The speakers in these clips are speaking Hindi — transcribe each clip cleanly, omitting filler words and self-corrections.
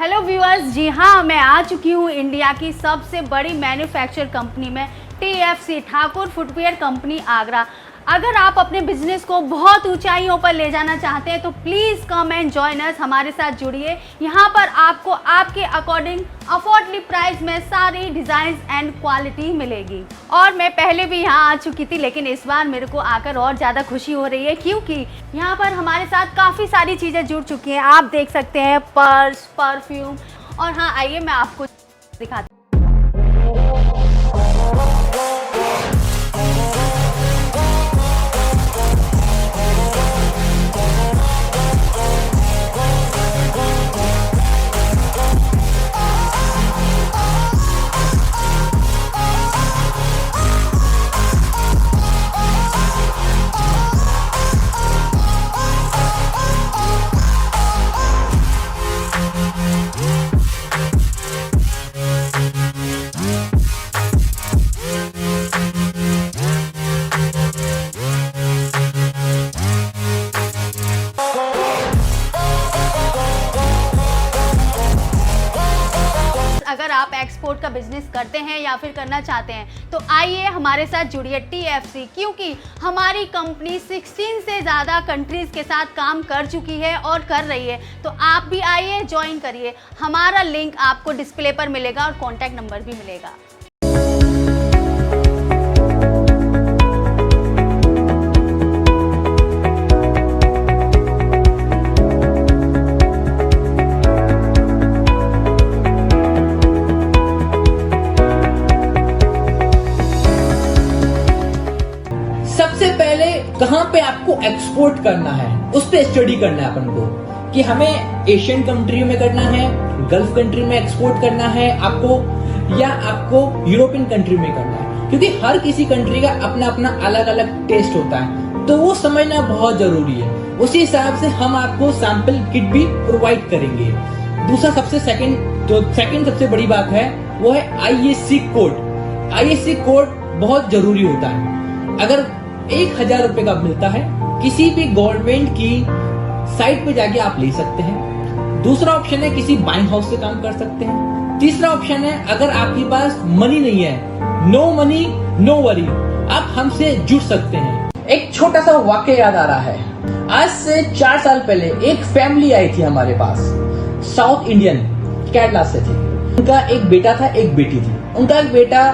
हेलो व्यूअर्स, जी हाँ, मैं आ चुकी हूँ इंडिया की सबसे बड़ी मैन्युफैक्चर कंपनी में, TFC Thakur footwear company Agra. अगर आप अपने बिजनेस को बहुत ऊंचाइयों पर ले जाना चाहते हैं तो please come and join us, हमारे साथ जुड़िए। यहाँ पर आपको आपके अकॉर्डिंग अफोर्डेबल प्राइस में सारी डिज़ाइन एंड क्वालिटी मिलेगी। और मैं पहले भी यहाँ आ चुकी थी, लेकिन इस बार मेरे को आकर और ज़्यादा खुशी हो रही है क्योंकि यहाँ पर हमारे साथ काफ़ी सारी चीज़ें जुड़ चुकी हैं। आप देख सकते हैं पर्स, परफ्यूम, और हाँ आइए मैं आपको दिखाती हूँ। अगर आप एक्सपोर्ट का बिजनेस करते हैं या फिर करना चाहते हैं तो आइए हमारे साथ जुड़िए TFC, क्योंकि हमारी कंपनी 16 से ज़्यादा कंट्रीज़ के साथ काम कर चुकी है और कर रही है। तो आप भी आइए, ज्वाइन करिए। हमारा लिंक आपको डिस्प्ले पर मिलेगा और कॉन्टैक्ट नंबर भी मिलेगा। सबसे पहले कहां पे आपको एक्सपोर्ट करना है उस पे स्टडी करना है अपन को, कि हमें एशियन कंट्री में करना है, गल्फ कंट्री में एक्सपोर्ट करना है आपको, या आपको यूरोपियन कंट्री में करना है, क्योंकि हर किसी कंट्री का अपना अपना अलग अलग टेस्ट होता है, तो वो समझना बहुत जरूरी है। उसी हिसाब से हम आपको सैंपल किट भी प्रोवाइड करेंगे। दूसरा सेकंड सबसे बड़ी बात है वो है ISC कोड। ISC कोड बहुत जरूरी होता है। अगर 1000 रुपए का मिलता है, किसी भी गवर्नमेंट की साइट पे जाके आप ले सकते हैं। दूसरा ऑप्शन है किसी बाइंग हाउस से काम कर सकते हैं। तीसरा ऑप्शन है अगर आपके पास मनी नहीं है, नो मनी नो वरी, आप हमसे जुड़ सकते हैं। एक छोटा सा वाक्य याद आ रहा है। आज से 4 साल पहले एक फैमिली आई थी हमारे पास, साउथ इंडियन, केरला से थी। उनका एक बेटा था, एक बेटी थी। उनका एक बेटा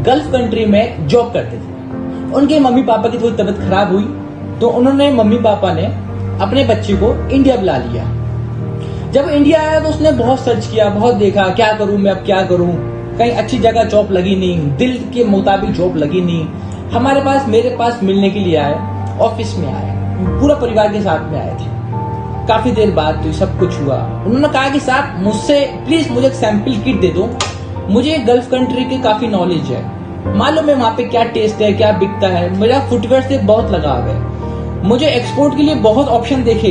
गल्फ कंट्री में जॉब करते थे। उनके मम्मी पापा की थोड़ी तबीयत खराब हुई तो उन्होंने मम्मी पापा ने अपने बच्चे को इंडिया बुला लिया। जब इंडिया आया तो उसने बहुत सर्च किया, बहुत देखा, क्या करूं मैं, अब क्या करूं, कहीं अच्छी जगह जॉब लगी नहीं, दिल के मुताबिक जॉब लगी नहीं। मेरे पास मिलने के लिए आए, ऑफिस में आए, पूरा परिवार के साथ में आए थे। काफी देर बाद तो सब कुछ हुआ। उन्होंने कहा कि साहब मुझसे प्लीज मुझे एक सैंपल किट दे दो, मुझे गल्फ कंट्री की काफी नॉलेज है, मालूम है वहां पे क्या टेस्ट है, क्या बिकता है, मेरा फुटवेयर से बहुत लगाव है, मुझे एक्सपोर्ट के लिए बहुत ऑप्शन देखे,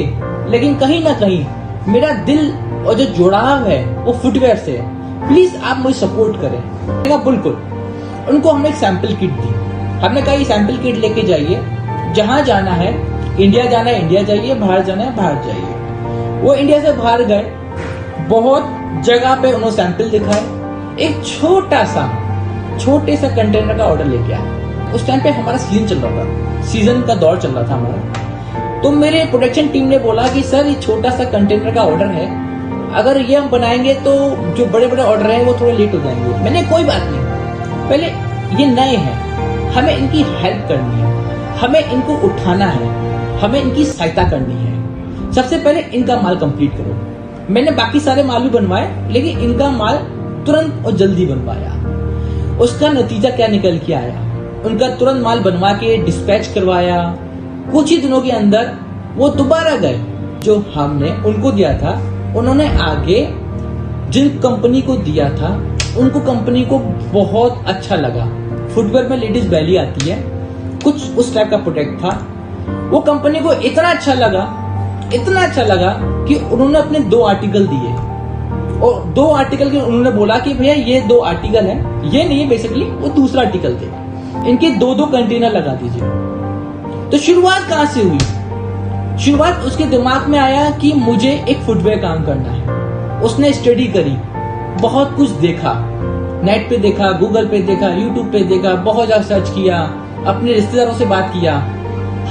लेकिन कहीं ना कहीं मेरा दिल और जो जुड़ाव है वो फुटवेयर से है, प्लीज आप मुझे सपोर्ट करें। बिल्कुल। उनको हमने एक सैंपल किट दी। हमने कहा ये सैंपल किट लेके जाइए, जहां जाना है, इंडिया जाना है इंडिया जाइए, बाहर जाना है बाहर जाइए। वो इंडिया से बाहर गए, बहुत जगह पे उन्होंने सैंपल दिखाए। एक छोटे सा कंटेनर का ऑर्डर लेके आया। उस टाइम पे हमारा सीजन चल रहा था, सीजन का दौर चल रहा था हमारा। तो मेरे प्रोडक्शन टीम ने बोला कि सर ये छोटा सा कंटेनर का ऑर्डर है, अगर ये हम बनाएंगे तो जो बड़े बड़े ऑर्डर हैं वो थोड़े लेट हो जाएंगे। मैंने कोई बात नहीं, पहले ये नए हैं, हमें इनकी हेल्प करनी है, हमें इनको उठाना है, हमें इनकी सहायता करनी है। सबसे पहले इनका माल कंप्लीट करो। मैंने बाकी सारे माल भी बनवाए, लेकिन इनका माल तुरंत और जल्दी बनवाया। उसका नतीजा क्या निकल के आया, उनका तुरंत माल बनवा के डिस्पैच करवाया। कुछ ही दिनों के अंदर वो दोबारा गए, जो हमने उनको दिया था उन्होंने आगे जिन कंपनी को दिया था उनको कंपनी को बहुत अच्छा लगा। फुटवेयर में लेडीज बैली आती है, कुछ उस टाइप का प्रोडक्ट था। वो कंपनी को इतना अच्छा लगा कि उन्होंने अपने 2 आर्टिकल दिए, और 2 आर्टिकल के उन्होंने बोला कि भैया ये 2 आर्टिकल है, ये नहीं है, बेसिकली वो दूसरा आर्टिकल थे, इनके 2-2 कंटेनर लगा दीजिए। तो शुरुआत कहां से हुई? शुरुआत उसके दिमाग में आया कि मुझे एक फुटवेयर काम करना है। उसने स्टडी करी, बहुत कुछ देखा, नेट पे देखा, गूगल पे देखा, यूट्यूब पे देखा, बहुत ज्यादा सर्च किया, अपने रिश्तेदारों से बात किया,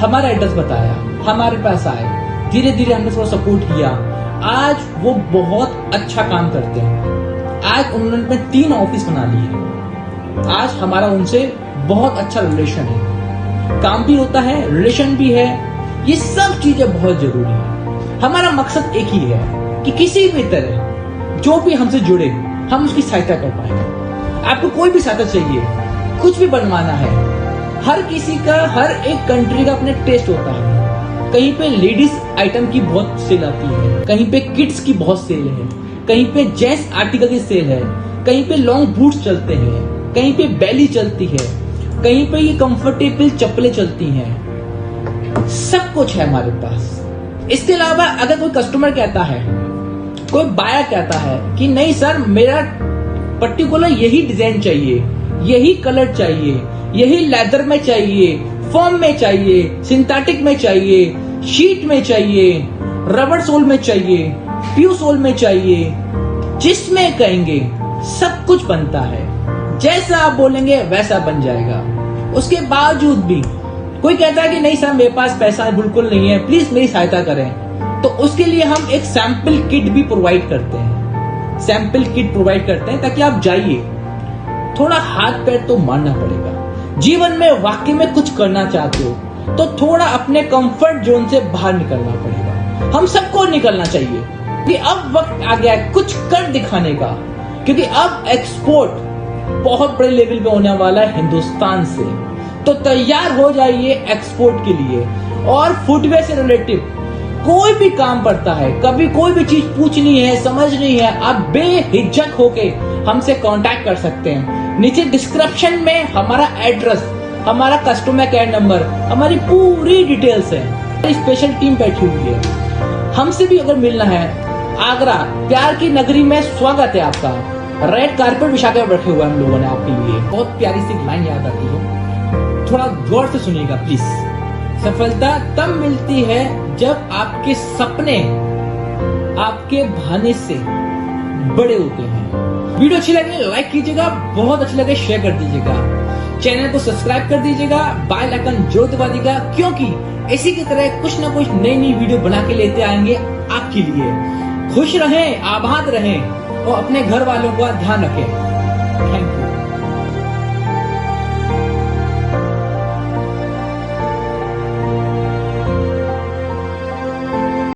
हमारा एड्रेस बताया, हमारे पास आए, धीरे धीरे हमने थोड़ा सपोर्ट किया। आज वो बहुत अच्छा काम करते हैं। आज उन्होंने 3 ऑफिस बना लिए। आज हमारा उनसे बहुत अच्छा रिलेशन है, काम भी होता है, रिलेशन भी है। ये सब चीजें बहुत जरूरी है। हमारा मकसद एक ही है कि किसी भी तरह जो भी हमसे जुड़े हम उसकी सहायता कर पाए। आपको कोई भी सहायता चाहिए, कुछ भी बनवाना है, हर किसी का, हर एक कंट्री का अपने टेस्ट होता है। कहीं पे लेडीज आइटम की बहुत सेल आती है, कहीं पे किड्स की बहुत सेल है, कहीं पे जेंट्स आर्टिकल की सेल है, कहीं पे लॉन्ग बूट्स चलते हैं, कहीं पे बैली चलती है, कहीं पे ये कंफर्टेबल चप्पलें चलती हैं। सब कुछ है हमारे पास। इसके अलावा अगर कोई कस्टमर कहता है, कोई बायर कहता है कि नहीं सर मेरा पर्टिकुलर यही डिजाइन चाहिए, यही कलर चाहिए, यही लेदर में चाहिए, फॉर्म में चाहिए, सिंथेटिक में चाहिए, शीट में चाहिए, रबड़ सोल में चाहिए, प्यू सोल में चाहिए, जिसमें कहेंगे सब कुछ बनता है। जैसा आप बोलेंगे वैसा बन जाएगा। उसके बावजूद भी कोई कहता है कि नहीं सर मेरे पास पैसा बिल्कुल नहीं है, प्लीज मेरी सहायता करें, तो उसके लिए हम एक सैंपल किट भी प्रोवाइड करते हैं। सैंपल किट प्रोवाइड करते हैं ताकि आप जाइए, थोड़ा हाथ पैर तो मारना पड़ेगा। जीवन में वाकई में कुछ करना चाहते हो तो थोड़ा अपने कंफर्ट जोन से बाहर निकलना पड़ेगा। हम सबको निकलना चाहिए कि अब वक्त आ गया है कुछ कर दिखाने का, क्योंकि अब एक्सपोर्ट बहुत बड़े लेवल पे होने वाला है हिंदुस्तान से। तो तैयार हो जाइए एक्सपोर्ट के लिए। और फुटवेयर से रिलेटिव कोई भी काम पड़ता है, कभी कोई भी चीज पूछनी है, समझनी है, आप बेहिचक होके हमसे कांटेक्ट कर सकते हैं। नीचे डिस्क्रिप्शन में हमारा एड्रेस, हमारा कस्टमर केयर नंबर, हमारी पूरी डिटेल्स है। हमारी स्पेशल टीम बैठी हुई है। हमसे भी अगर मिलना है, आगरा प्यार की नगरी में स्वागत है आपका। रेड कारपेट बिछा कर रखे हुए हम लोगों ने आपके लिए। बहुत प्यारी सी लाइन याद आती है, थोड़ा गौर से सुनिएगा प्लीज। सफलता तब मिलती है जब आपके सपने आपके भाने से बड़े होते हैं। वीडियो अच्छी लगे लाइक कीजिएगा, बहुत अच्छी लगे शेयर कर दीजिएगा, चैनल को सब्सक्राइब कर दीजिएगा, बेल आइकन जरूर दबा दीजिएगा, क्योंकि इसी की तरह कुछ ना कुछ नई नई वीडियो बना के लेते आएंगे आपके लिए। खुश रहें, आबाद रहें और अपने घर वालों का ध्यान रखें। Thank you.